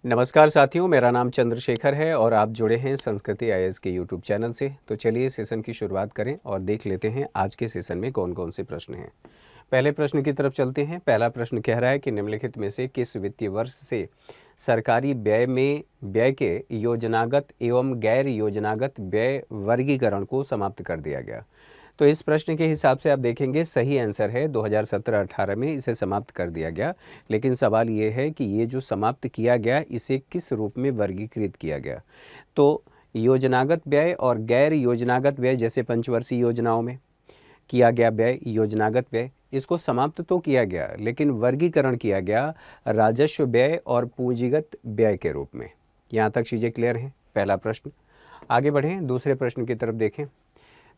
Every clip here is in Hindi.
नमस्कार साथियों, मेरा नाम चंद्रशेखर है और आप जुड़े हैं संस्कृति आईएएस के यूट्यूब चैनल से। तो चलिए सेशन की शुरुआत करें और देख लेते हैं आज के सेशन में कौन कौन से प्रश्न हैं। पहले प्रश्न की तरफ चलते हैं। पहला प्रश्न कह रहा है कि निम्नलिखित में से किस वित्तीय वर्ष से सरकारी व्यय के योजनागत एवं गैर योजनागत व्यय वर्गीकरण को समाप्त कर दिया गया। तो इस प्रश्न के हिसाब से आप देखेंगे सही आंसर है 2017-18 में इसे समाप्त कर दिया गया। लेकिन सवाल ये है कि ये जो समाप्त किया गया इसे किस रूप में वर्गीकृत किया गया। तो योजनागत व्यय और गैर योजनागत व्यय, जैसे पंचवर्षीय योजनाओं में किया गया व्यय योजनागत व्यय, इसको समाप्त तो किया गया लेकिन वर्गीकरण किया गया राजस्व व्यय और पूंजीगत व्यय के रूप में। यहाँ तक चीज़ें क्लियर हैं। पहला प्रश्न। आगे बढ़ें, दूसरे प्रश्न की तरफ देखें।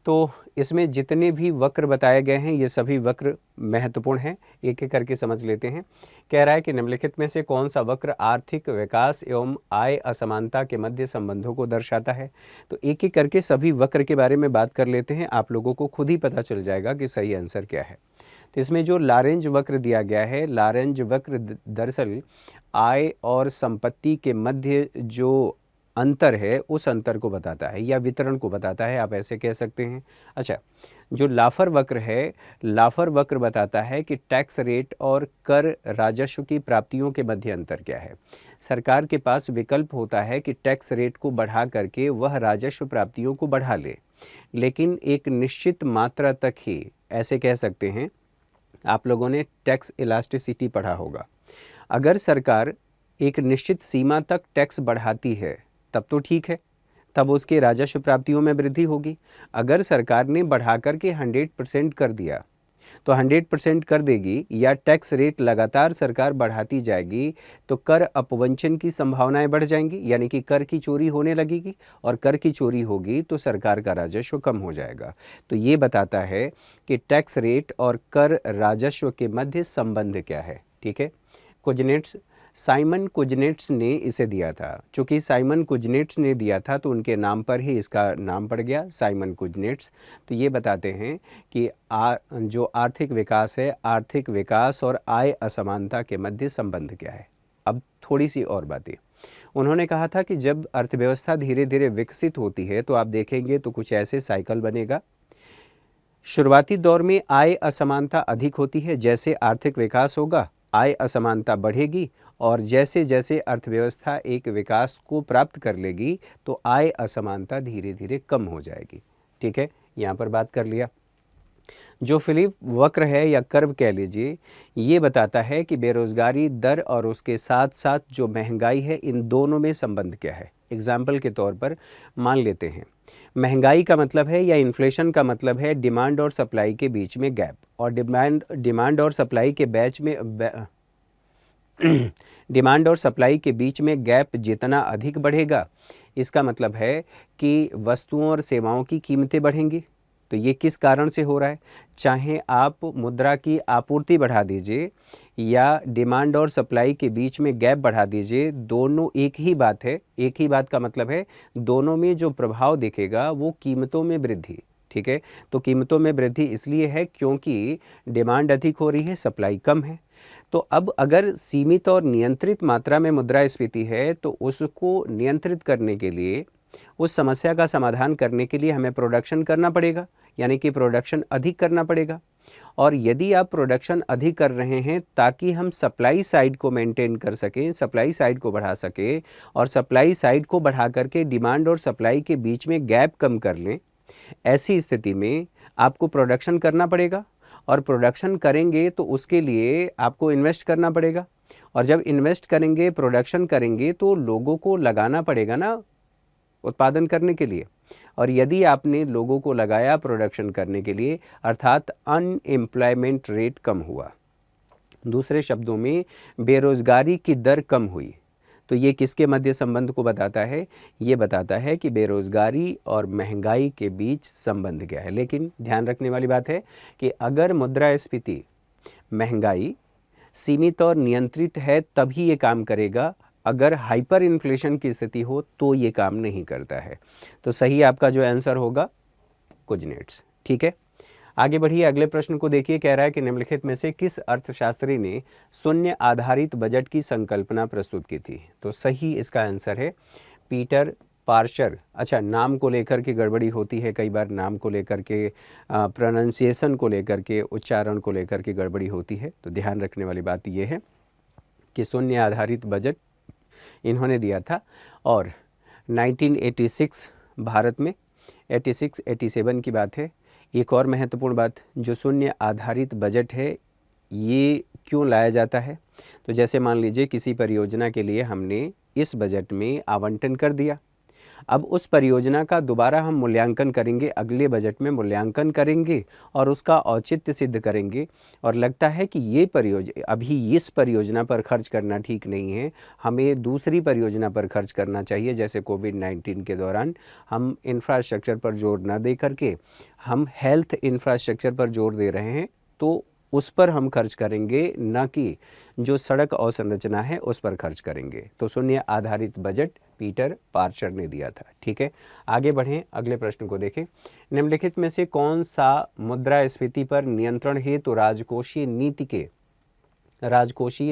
तो इसमें जितने भी वक्र बताए गए हैं ये सभी वक्र महत्वपूर्ण हैं, एक एक करके समझ लेते हैं। कह रहा है कि निम्नलिखित में से कौन सा वक्र आर्थिक विकास एवं आय असमानता के मध्य संबंधों को दर्शाता है। तो एक एक करके सभी वक्र के बारे में बात कर लेते हैं, आप लोगों को खुद ही पता चल जाएगा कि सही आंसर क्या है। तो इसमें जो लारेंज वक्र दिया गया है, लारेंज वक्र दरअसल आय और संपत्ति के मध्य जो अंतर है उस अंतर को बताता है या वितरण को बताता है, आप ऐसे कह सकते हैं। अच्छा, जो लाफर वक्र है, लाफर वक्र बताता है कि टैक्स रेट और कर राजस्व की प्राप्तियों के मध्य अंतर क्या है। सरकार के पास विकल्प होता है कि टैक्स रेट को बढ़ा करके वह राजस्व प्राप्तियों को बढ़ा ले, लेकिन एक निश्चित मात्रा तक ही, ऐसे कह सकते हैं। आप लोगों ने टैक्स इलास्टिसिटी पढ़ा होगा। अगर सरकार एक निश्चित सीमा तक टैक्स बढ़ाती है तब तो ठीक है, तब उसके राजस्व प्राप्तियों में वृद्धि होगी। अगर सरकार ने बढ़ा करके 100% कर दिया तो 100% कर देगी या टैक्स रेट लगातार सरकार बढ़ाती जाएगी तो कर अपवंचन की संभावनाएं बढ़ जाएंगी, यानी कि कर की चोरी होने लगेगी, और कर की चोरी होगी तो सरकार का राजस्व कम हो जाएगा। तो ये बताता है कि टैक्स रेट और कर राजस्व के मध्य संबंध क्या है। ठीक है, कुजनेट्स, साइमन कुजनेट्स ने इसे दिया था। चूँकि साइमन कुजनेट्स ने दिया था तो उनके नाम पर ही इसका नाम पड़ गया, साइमन कुजनेट्स। तो ये बताते हैं कि जो आर्थिक विकास है, आर्थिक विकास और आय असमानता के मध्य संबंध क्या है। अब थोड़ी सी और बातें। उन्होंने कहा था कि जब अर्थव्यवस्था धीरे धीरे विकसित होती है तो आप देखेंगे तो कुछ ऐसे साइकिल बनेगा। शुरुआती दौर में आय असमानता अधिक होती है, जैसे आर्थिक विकास होगा आय असमानता बढ़ेगी, और जैसे जैसे अर्थव्यवस्था एक विकास को प्राप्त कर लेगी तो आय असमानता धीरे धीरे कम हो जाएगी। ठीक है, यहाँ पर बात कर लिया। जो फिलिप वक्र है या कर्व कह लीजिए, ये बताता है कि बेरोजगारी दर और उसके साथ साथ जो महंगाई है, इन दोनों में संबंध क्या है। एग्जाम्पल के तौर पर मान लेते हैं, महंगाई का मतलब है या इन्फ्लेशन का मतलब है डिमांड और सप्लाई के बीच में गैप, और डिमांड और सप्लाई के डिमांड और सप्लाई के बीच में गैप जितना अधिक बढ़ेगा, इसका मतलब है कि वस्तुओं और सेवाओं की कीमतें बढ़ेंगी। तो ये किस कारण से हो रहा है, चाहे आप मुद्रा की आपूर्ति बढ़ा दीजिए या डिमांड और सप्लाई के बीच में गैप बढ़ा दीजिए, दोनों एक ही बात है। एक ही बात का मतलब है दोनों में जो प्रभाव दिखेगा वो कीमतों में वृद्धि। ठीक है, तो कीमतों में वृद्धि इसलिए है क्योंकि डिमांड अधिक हो रही है, सप्लाई कम है। तो अब अगर सीमित और नियंत्रित मात्रा में मुद्रास्फीति है तो उसको नियंत्रित करने के लिए, उस समस्या का समाधान करने के लिए हमें प्रोडक्शन करना पड़ेगा, यानी कि प्रोडक्शन अधिक करना पड़ेगा। और यदि आप प्रोडक्शन अधिक कर रहे हैं ताकि हम सप्लाई साइड को मेंटेन कर सकें, सप्लाई साइड को बढ़ा सकें, और सप्लाई साइड को बढ़ा करके डिमांड और सप्लाई के बीच में गैप कम कर लें, ऐसी स्थिति में आपको प्रोडक्शन करना पड़ेगा। और प्रोडक्शन करेंगे तो उसके लिए आपको इन्वेस्ट करना पड़ेगा, और जब इन्वेस्ट करेंगे, प्रोडक्शन करेंगे तो लोगों को लगाना पड़ेगा ना उत्पादन करने के लिए। और यदि आपने लोगों को लगाया प्रोडक्शन करने के लिए, अर्थात अनएम्प्लॉयमेंट रेट कम हुआ, दूसरे शब्दों में बेरोजगारी की दर कम हुई, तो ये किसके मध्य संबंध को बताता है, ये बताता है कि बेरोजगारी और महंगाई के बीच संबंध क्या है। लेकिन ध्यान रखने वाली बात है कि अगर मुद्रास्फीति, महंगाई सीमित और नियंत्रित है तभी ये काम करेगा, अगर हाइपर इन्फ्लेशन की स्थिति हो तो ये काम नहीं करता है। तो सही आपका जो आंसर होगा कुजनेट्स। ठीक है, आगे बढ़िए, अगले प्रश्न को देखिए। कह रहा है कि निम्नलिखित में से किस अर्थशास्त्री ने शून्य आधारित बजट की संकल्पना प्रस्तुत की थी? तो सही इसका आंसर है पीटर पार्शर। अच्छा, नाम को लेकर के गड़बड़ी होती है कई बार, नाम को लेकर के प्रोनाउंसिएशन को लेकर के, उच्चारण को लेकर के गड़बड़ी होती है, तो ध्यान रखने वाली बात यह है कि शून्य आधारित बजट इन्होंने दिया था। और 1986 भारत में 86-87 की बात है। एक और महत्वपूर्ण बात, जो शून्य आधारित बजट है ये क्यों लाया जाता है? तो जैसे मान लीजिए किसी परियोजना के लिए हमने इस बजट में आवंटन कर दिया, अब उस परियोजना का दोबारा हम मूल्यांकन करेंगे, अगले बजट में मूल्यांकन करेंगे और उसका औचित्य सिद्ध करेंगे, और लगता है कि ये अभी इस परियोजना पर खर्च करना ठीक नहीं है, हमें दूसरी परियोजना पर खर्च करना चाहिए। जैसे कोविड-19 के दौरान हम इंफ्रास्ट्रक्चर पर जोर न दे करके हम हेल्थ इंफ्रास्ट्रक्चर पर जोर दे रहे हैं, तो उस पर हम खर्च करेंगे, न कि जो सड़क अवसंरचना है उस पर खर्च करेंगे। तो शून्य आधारित बजट पीटर पार्शर ने दिया था। ठीक है, आगे बढ़ें, अगले प्रश्न को देखें। निम्नलिखित में से कौन सा मुद्रास्फीति पर नियंत्रण हेतु राजकोषीय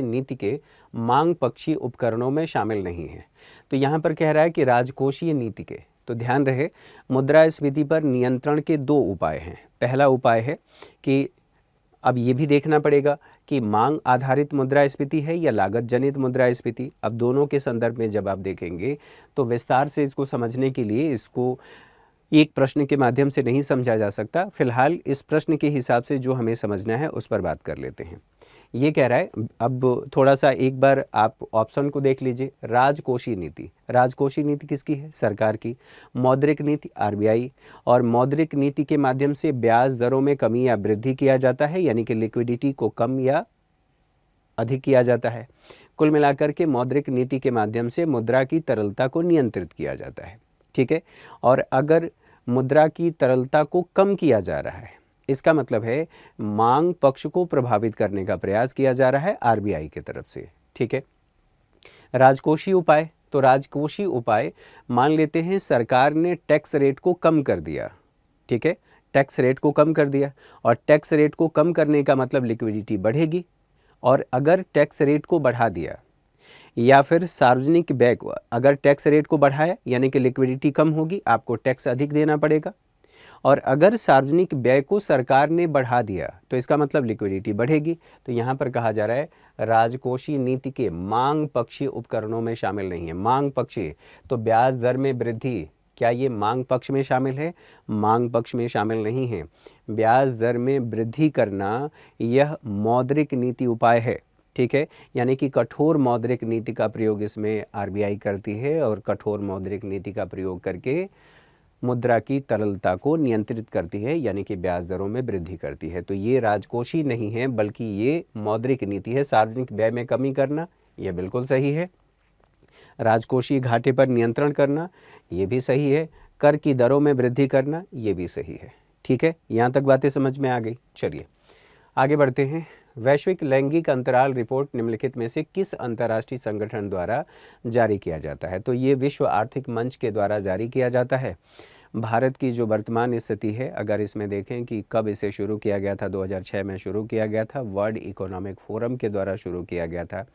नीति के मांग पक्षी उपकरणों में शामिल नहीं है? तो यहाँ पर कह रहा है कि राजकोषीय नीति के, तो ध्यान रहे मुद्रास्फीति पर नियंत्रण के दो उपाय हैं। पहला उपाय है कि अब ये भी देखना पड़ेगा कि मांग आधारित मुद्रास्फीति है या लागत जनित मुद्रास्फीति। अब दोनों के संदर्भ में जब आप देखेंगे तो विस्तार से इसको समझने के लिए इसको एक प्रश्न के माध्यम से नहीं समझा जा सकता। फिलहाल इस प्रश्न के हिसाब से जो हमें समझना है उस पर बात कर लेते हैं। ये कह रहा है, अब थोड़ा सा एक बार आप ऑप्शन को देख लीजिए। राजकोषीय नीति किसकी है? सरकार की। मौद्रिक नीति आरबीआई, और मौद्रिक नीति के माध्यम से ब्याज दरों में कमी या वृद्धि किया जाता है, यानी कि लिक्विडिटी को कम या अधिक किया जाता है। कुल मिलाकर के मौद्रिक नीति के माध्यम से मुद्रा की तरलता को नियंत्रित किया जाता है। ठीक है, और अगर मुद्रा की तरलता को कम किया जा रहा है, इसका मतलब है मांग पक्ष को प्रभावित करने का प्रयास किया जा रहा है आरबीआई की तरफ से। ठीक है, राजकोषीय उपाय, तो राजकोषीय उपाय मान लेते हैं सरकार ने टैक्स रेट को कम कर दिया। ठीक है, टैक्स रेट को कम कर दिया, और टैक्स रेट को कम करने का मतलब लिक्विडिटी बढ़ेगी, और अगर टैक्स रेट को बढ़ा दिया या फिर सार्वजनिक व्यय को, अगर टैक्स रेट को बढ़ाया यानी कि लिक्विडिटी कम होगी, आपको टैक्स अधिक देना पड़ेगा, और अगर सार्वजनिक व्यय को सरकार ने बढ़ा दिया तो इसका मतलब लिक्विडिटी बढ़ेगी। तो यहाँ पर कहा जा रहा है राजकोषीय नीति के मांग पक्षीय उपकरणों में शामिल नहीं है। मांग पक्षीय, तो ब्याज दर में वृद्धि, क्या ये मांग पक्ष में शामिल है? मांग पक्ष में शामिल नहीं है। ब्याज दर में वृद्धि करना यह मौद्रिक नीति उपाय है। ठीक है, यानी कि कठोर मौद्रिक नीति का प्रयोग इसमें आरबीआई करती है, और कठोर मौद्रिक नीति का प्रयोग करके मुद्रा की तरलता को नियंत्रित करती है, यानी कि ब्याज दरों में वृद्धि करती है। तो ये राजकोषीय नहीं है, बल्कि ये मौद्रिक नीति है। सार्वजनिक व्यय में कमी करना, यह बिल्कुल सही है। राजकोषीय घाटे पर नियंत्रण करना, ये भी सही है। कर की दरों में वृद्धि करना, ये भी सही है। ठीक है, यहाँ तक बातें समझ में आ गई। चलिए आगे बढ़ते हैं। वैश्विक लैंगिक अंतराल रिपोर्ट निम्नलिखित में से किस अंतर्राष्ट्रीय संगठन द्वारा जारी किया जाता है? तो ये विश्व आर्थिक मंच के द्वारा जारी किया जाता है। भारत की जो वर्तमान स्थिति है, अगर इसमें देखें कि कब इसे शुरू किया गया था, 2006 में शुरू किया गया था, वर्ल्ड इकोनॉमिक फोरम के द्वारा शुरू किया गया था।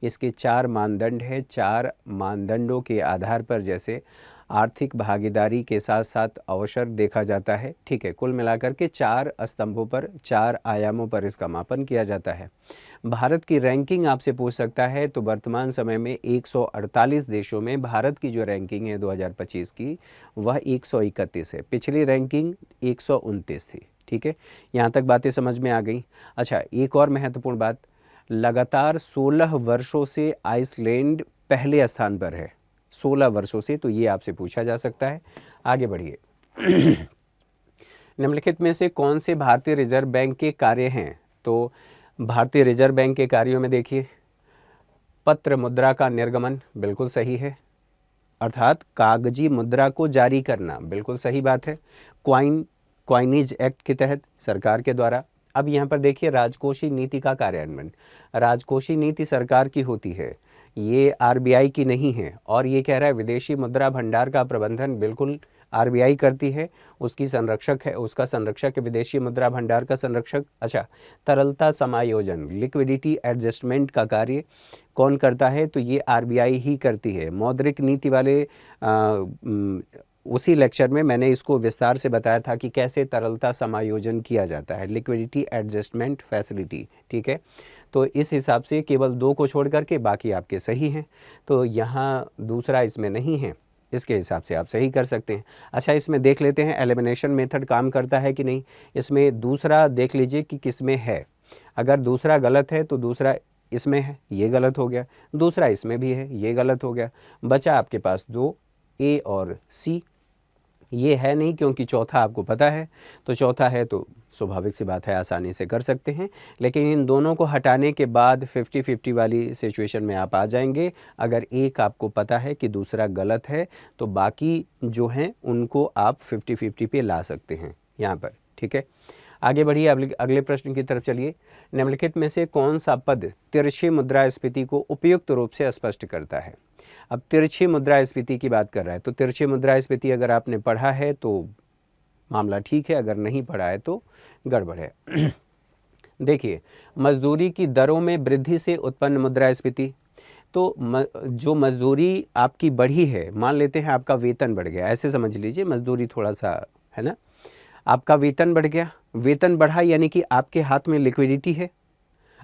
इसके 4 मानदंड है। 4 मानदंडों के आधार पर जैसे आर्थिक भागीदारी के साथ साथ अवसर देखा जाता है। ठीक है, कुल मिलाकर के 4 स्तंभों पर, 4 आयामों पर इसका मापन किया जाता है। भारत की रैंकिंग आपसे पूछ सकता है, तो वर्तमान समय में 148 देशों में भारत की जो रैंकिंग है 2025 की, वह 131 है। पिछली रैंकिंग 129 थी। ठीक है, यहाँ तक बातें समझ में आ गई। अच्छा, एक और महत्वपूर्ण बात, लगातार 16 वर्षों से आइसलैंड पहले स्थान पर है। 16 वर्षों से, तो ये आपसे पूछा जा सकता है। आगे बढ़िए। निम्नलिखित में से कौन से भारतीय रिजर्व बैंक के कार्य हैं? तो भारतीय रिजर्व बैंक के कार्यों में देखिए, पत्र मुद्रा का निर्गमन, बिल्कुल सही है, अर्थात कागजी मुद्रा को जारी करना, बिल्कुल सही बात है। क्वाइनेज एक्ट के तहत सरकार के द्वारा। अब यहाँ पर देखिए राजकोषीय नीति का कार्यान्वयन। राजकोषीय नीति सरकार की होती है, ये आरबीआई की नहीं है। और ये कह रहा है विदेशी मुद्रा भंडार का प्रबंधन, बिल्कुल आरबीआई करती है, उसकी संरक्षक है, उसका संरक्षक है विदेशी मुद्रा भंडार का संरक्षक। अच्छा, तरलता समायोजन लिक्विडिटी एडजस्टमेंट का कार्य कौन करता है? तो ये आरबीआई ही करती है। मौद्रिक नीति वाले उसी लेक्चर में मैंने इसको विस्तार से बताया था कि कैसे तरलता समायोजन किया जाता है, लिक्विडिटी एडजस्टमेंट फैसिलिटी। ठीक है, तो इस हिसाब से केवल 2 को छोड़ करके बाकी आपके सही हैं। तो यहाँ दूसरा इसमें नहीं है, इसके हिसाब से आप सही कर सकते हैं। अच्छा, इसमें देख लेते हैं एलिमिनेशन मेथड काम करता है कि नहीं। इसमें दूसरा देख लीजिए कि किस में है। अगर दूसरा गलत है तो दूसरा इसमें है, ये गलत हो गया। दूसरा इसमें भी है, ये गलत हो गया। बचा आपके पास 2, ए और सी। ये है नहीं क्योंकि चौथा आपको पता है, तो चौथा है तो स्वाभाविक सी बात है, आसानी से कर सकते हैं। लेकिन इन दोनों को हटाने के बाद 50-50 वाली सिचुएशन में आप आ जाएंगे। अगर एक आपको पता है कि दूसरा गलत है तो बाकी जो हैं उनको आप 50-50 पे ला सकते हैं यहाँ पर। ठीक है, आगे बढ़िए, अगले प्रश्न की तरफ चलिए। निम्नलिखित में से कौन सा पद तिरछी मुद्रास्फीति को उपयुक्त रूप से स्पष्ट करता है? अब तिरछी मुद्रास्फीति की बात कर रहा है, तो तिरछी मुद्रास्फीति अगर आपने पढ़ा है तो मामला ठीक है, अगर नहीं पढ़ा है तो गड़बड़ है। देखिए, मजदूरी की दरों में वृद्धि से उत्पन्न मुद्रास्फीति, तो जो मजदूरी आपकी बढ़ी है, मान लेते हैं आपका वेतन बढ़ गया, ऐसे समझ लीजिए, मजदूरी थोड़ा सा है ना, आपका वेतन बढ़ गया, वेतन बढ़ा यानी कि आपके हाथ में लिक्विडिटी है,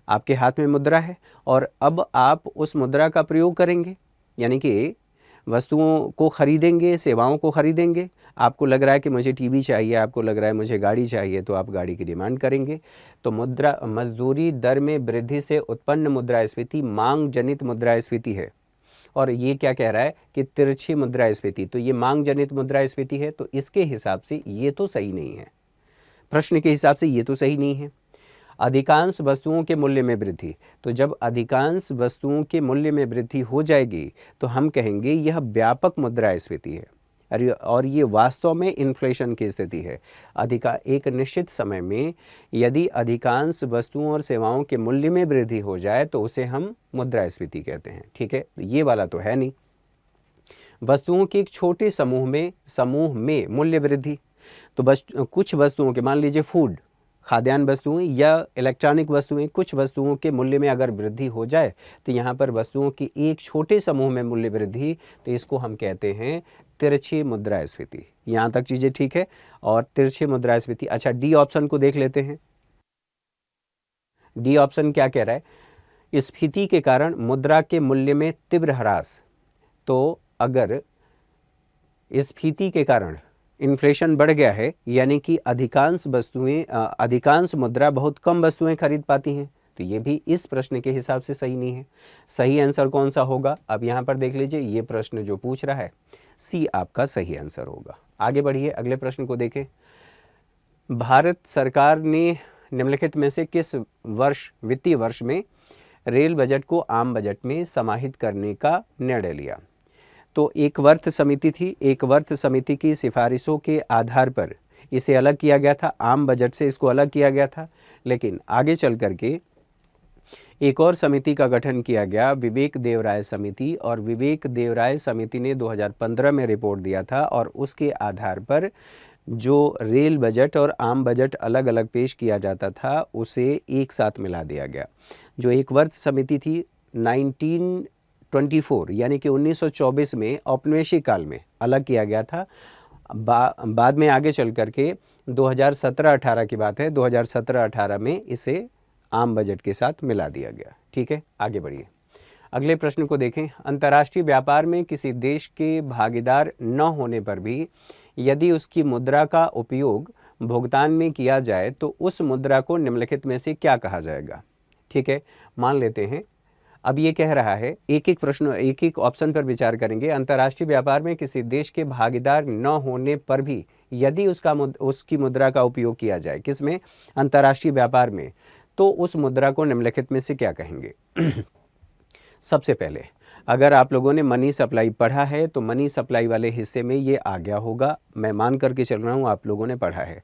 आपके हाथ में मुद्रा है, और अब आप उस मुद्रा का प्रयोग करेंगे, यानी कि वस्तुओं को खरीदेंगे, सेवाओं को खरीदेंगे। आपको लग रहा है कि मुझे टीवी चाहिए, आपको लग रहा है मुझे गाड़ी चाहिए, तो आप गाड़ी की डिमांड करेंगे। तो मजदूरी दर में वृद्धि से उत्पन्न मुद्रास्फीति मांग जनित मुद्रास्फीति है। और ये क्या कह रहा है कि तिरछी मुद्रास्फीति, तो ये मांग जनित मुद्रास्फीति है, तो इसके हिसाब से ये तो सही नहीं है, प्रश्न के हिसाब से ये तो सही नहीं है। अधिकांश वस्तुओं के मूल्य में वृद्धि, तो जब अधिकांश वस्तुओं के मूल्य में वृद्धि हो जाएगी तो हम कहेंगे यह व्यापक मुद्रास्फीति है, और ये वास्तव में इन्फ्लेशन की स्थिति है। एक निश्चित समय में यदि अधिकांश वस्तुओं और सेवाओं के मूल्य में वृद्धि हो जाए तो उसे हम मुद्रास्फीति कहते हैं। ठीक है, ये वाला तो है नहीं। वस्तुओं के एक छोटे समूह में मूल्य वृद्धि, तो बस कुछ वस्तुओं के, मान लीजिए फूड, खाद्यान्न वस्तुएं या इलेक्ट्रॉनिक वस्तुएं, कुछ वस्तुओं के मूल्य में अगर वृद्धि हो जाए तो यहाँ पर वस्तुओं की एक छोटे समूह में मूल्य वृद्धि, तो इसको हम कहते हैं तिरछी मुद्रास्फीति। यहाँ तक चीज़ें ठीक है, और तिरछी मुद्रास्फीति। अच्छा, डी ऑप्शन को देख लेते हैं। डी ऑप्शन क्या कह रहा है? स्फीति के कारण मुद्रा के मूल्य में तीव्र ह्रास। तो अगर स्फीति के कारण इन्फ्लेशन बढ़ गया है, यानी कि अधिकांश मुद्रा बहुत कम वस्तुएं खरीद पाती हैं, तो ये भी इस प्रश्न के हिसाब से सही नहीं है। सही आंसर कौन सा होगा? अब यहाँ पर देख लीजिए, ये प्रश्न जो पूछ रहा है, सी आपका सही आंसर होगा। आगे बढ़िए, अगले प्रश्न को देखें। भारत सरकार ने निम्नलिखित में से किस वित्तीय वर्ष में रेल बजट को आम बजट में समाहित करने का निर्णय लिया? तो एक वर्थ समिति थी, एक वर्थ समिति की सिफारिशों के आधार पर इसे अलग किया गया था, आम बजट से इसको अलग किया गया था। लेकिन आगे चल करके एक और समिति का गठन किया गया, विवेक देवराय समिति, और विवेक देवराय समिति ने 2015 में रिपोर्ट दिया था, और उसके आधार पर जो रेल बजट और आम बजट अलग अलग पेश किया जाता था उसे एक साथ मिला दिया गया। जो एक वर्थ समिति थी 1924 यानी कि 1924 में औपनिवेशिक काल में अलग किया गया था। बाद में आगे चल करके 2017-18 की बात है, 2017-18 में इसे आम बजट के साथ मिला दिया गया। ठीक है, आगे बढ़िए, अगले प्रश्न को देखें। अंतर्राष्ट्रीय व्यापार में किसी देश के भागीदार न होने पर भी यदि उसकी मुद्रा का उपयोग भुगतान में किया जाए तो उस मुद्रा को निम्नलिखित में से क्या कहा जाएगा? ठीक है, मान लेते हैं, अब ये कह रहा है, एक एक ऑप्शन पर विचार करेंगे। अंतर्राष्ट्रीय व्यापार में किसी देश के भागीदार न होने पर भी यदि उसकी मुद्रा का उपयोग किया जाए, किसमें? अंतर्राष्ट्रीय व्यापार में, तो उस मुद्रा को निम्नलिखित में से क्या कहेंगे? सबसे पहले, अगर आप लोगों ने मनी सप्लाई पढ़ा है तो मनी सप्लाई वाले हिस्से में ये आ गया होगा, मैं मान करके चल रहा हूँ आप लोगों ने पढ़ा है।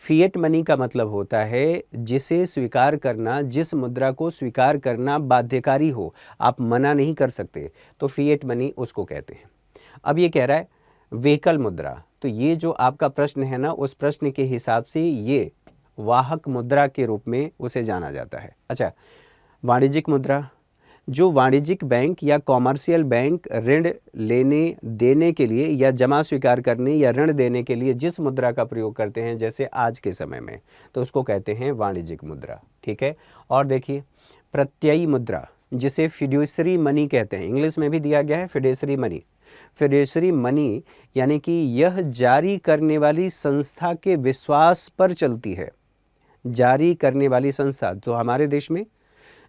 फिएट मनी का मतलब होता है जिसे स्वीकार करना, जिस मुद्रा को स्वीकार करना बाध्यकारी हो, आप मना नहीं कर सकते, तो फिएट मनी उसको कहते हैं। अब ये कह रहा है वेकल मुद्रा, तो ये जो आपका प्रश्न है ना, उस प्रश्न के हिसाब से ये वाहक मुद्रा के रूप में उसे जाना जाता है। अच्छा, वाणिज्यिक मुद्रा, जो वाणिज्यिक बैंक या कॉमर्शियल बैंक ऋण लेने देने के लिए या जमा स्वीकार करने या ऋण देने के लिए जिस मुद्रा का प्रयोग करते हैं, जैसे आज के समय में, तो उसको कहते हैं वाणिज्यिक मुद्रा। ठीक है। और देखिए, प्रत्ययी मुद्रा, जिसे फिड्यूसरी मनी कहते हैं, इंग्लिश में भी दिया गया है फिड्यूसरी मनी। फिड्यूसरी मनी यानी कि यह जारी करने वाली संस्था के विश्वास पर चलती है। जारी करने वाली संस्था, तो हमारे देश में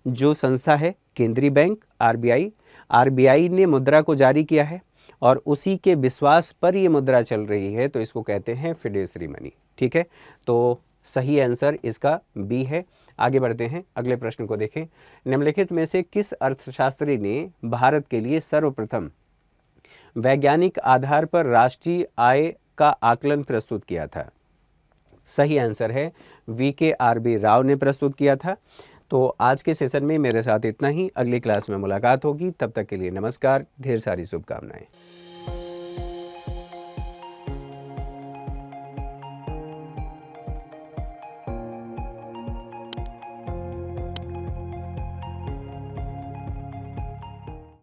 जो संस्था है केंद्रीय बैंक आरबीआई, आरबीआई ने मुद्रा को जारी किया है और उसी के विश्वास पर ये मुद्रा चल रही है, तो इसको कहते हैं फिड्यूसरी मनी। ठीक है, तो सही आंसर इसका बी है। आगे बढ़ते हैं, अगले प्रश्न को देखें। निम्नलिखित में से किस अर्थशास्त्री ने भारत के लिए सर्वप्रथम वैज्ञानिक आधार पर राष्ट्रीय आय का आकलन प्रस्तुत किया था? सही आंसर है VKRB राव ने प्रस्तुत किया था। तो आज के सेशन में मेरे साथ इतना ही। अगली क्लास में मुलाकात होगी, तब तक के लिए नमस्कार, ढेर सारी शुभकामनाएं।